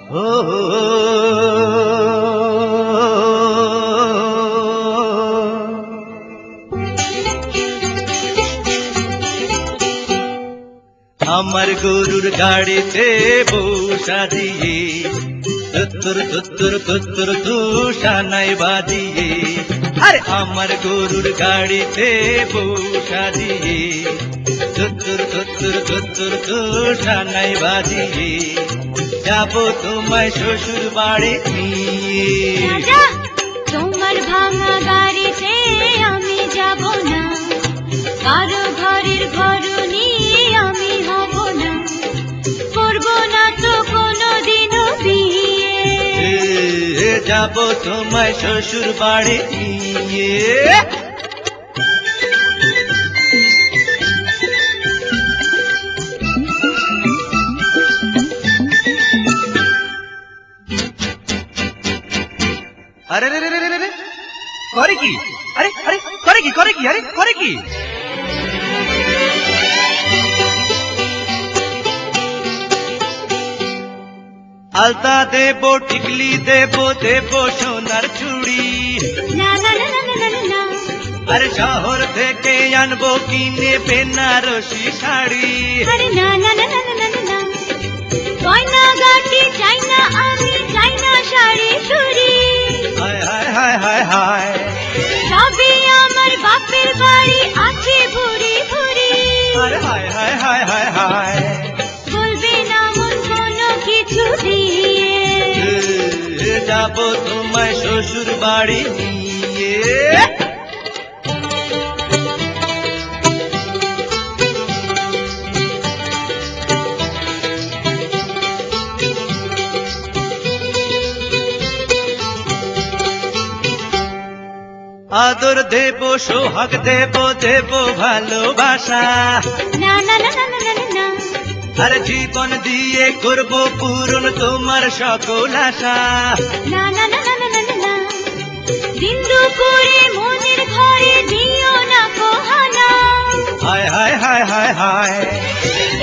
আমার গরুর গাড়িতে বসা দিয়ে তুত্তুর তুত্তুর তুত্তুর তুষানাই বাজিয়ে, আরে আমার গরুর গাড়িতে বসা দিয়ে তুত্তুর তুত্তুর তুত্তুর তুষানাই বাজিয়ে যাবো তোমায় শ্বশুর বাড়ি নিয়ে। তোমার ভাঙা গাড়িতে আমি যাব না, কারো ঘরের ঘরুনি আমি হব না, করব না তো কোনোদিনও বিয়ে। যাব তোমায় শ্বশুর বাড়ি নিয়ে। আরে রে রে রে রে করে কি? আরে আরে করে কি? করে কি? আরে করে কি? আলতা দেবো, টিকলি দেবো, দেবো সোনার চুড়ি। না না না না না না না, আরে শহর থেকে আনবো কিনে বেনারসি শাড়ি। আরে না না না না না না না, গয়না গাটি চাই না আমি, চাই না শাড়ি চুড়ি। হায় হায় হায় হায় হায়, সবই আমার বাপের বাড়ি আছে ভুরি ভুরি। আরে হায় হায় হায় হায় হায়, বলবে না মন কোনো কিছু দিয়ে। যাবো তোমায় শ্বশুর বাড়ি নিয়ে। আদর দেব, সোহাগ দেব, দেব ভালোবাসা। না না না না না না না, আরে জীবন দিয়ে করব পূরণ তোমার সকল আশা। না না না না না না না, বিন্দু করে মনের ঘরে দিও না কোহানা। হায় হায় হায় হায় হায়,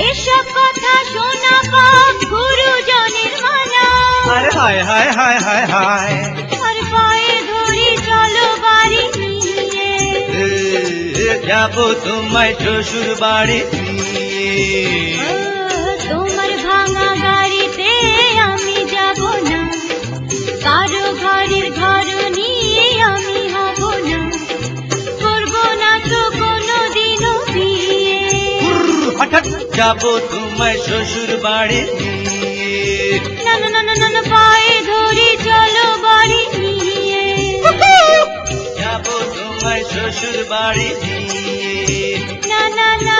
এসব কথা শোনা পাপ গুরুজনের মানা। আরে হায় হায় হায় হায় হায়, আর পায়ে ধরি চলো বাড়ি নিয়ে। যাবো তোমায় শ্বশুর বাড়ি নিয়ে। তোমার ভাঙা গাড়িতে আমি যাব না, কারো ঘরের ঘর নিয়ে আমি হব না, করব না তো কোনোদিনও বিয়ে। হঠাৎ যাবো তোমায় শ্বশুর বাড়ি নিয়ে। না না না না না না, পায়ে ধরি চলো বাড়ি নিয়ে। যাবো তোমায় শ্বশুর বাড়ি নিয়ে। না না না,